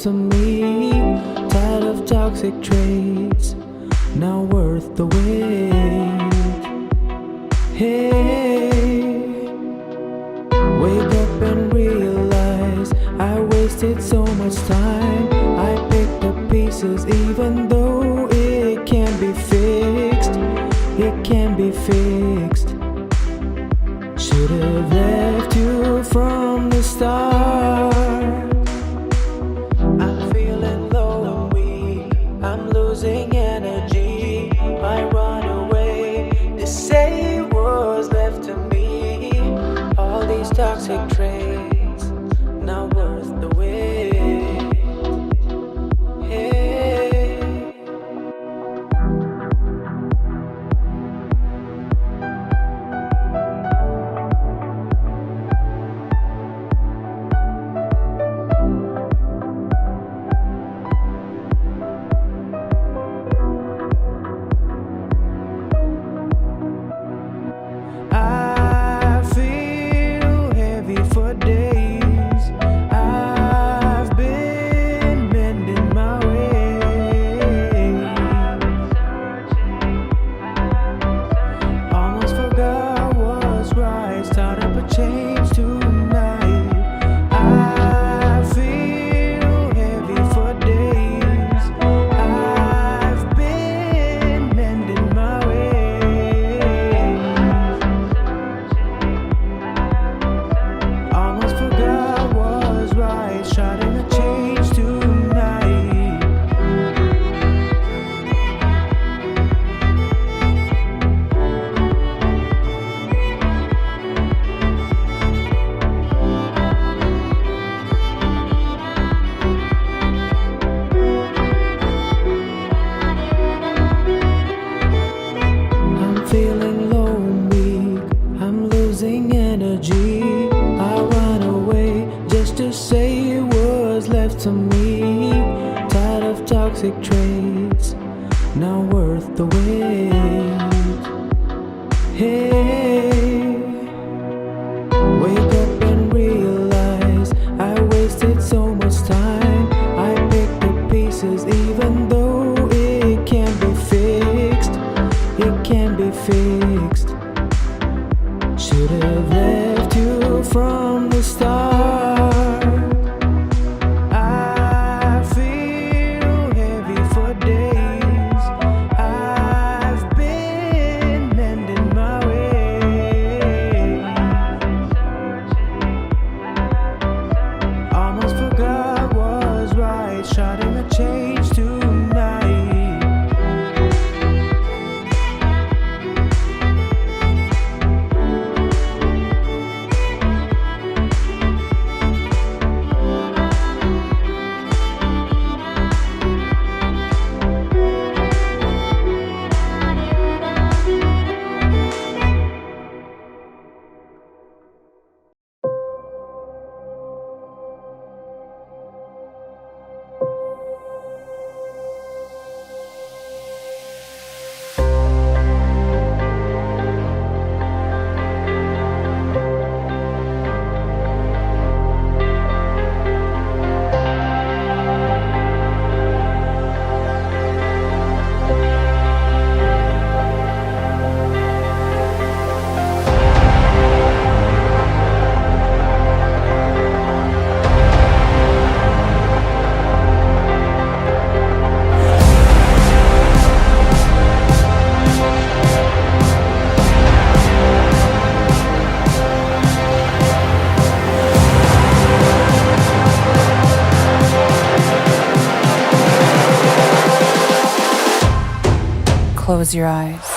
to me. Tired of toxic traits, not worth the wait. Hey, wake up and realize I wasted so much time. I picked up pieces even though it can be fixed. It can be fixed. Should've left you from the start. I'm feeling low and weak, I'm losing energy. I run away, they say what's left to me. All these toxic traits, not worth the wait. Hey. to me. Tired of toxic traits, not worth the wait. Hey, wake up and realize I wasted so much time. I picked the pieces even though it can't be fixed. It can't be fixed. Should have left you from the start. I feel heavy for days. I've been mending my ways. Almost forgot was right. Starting to change tonight. Close your eyes.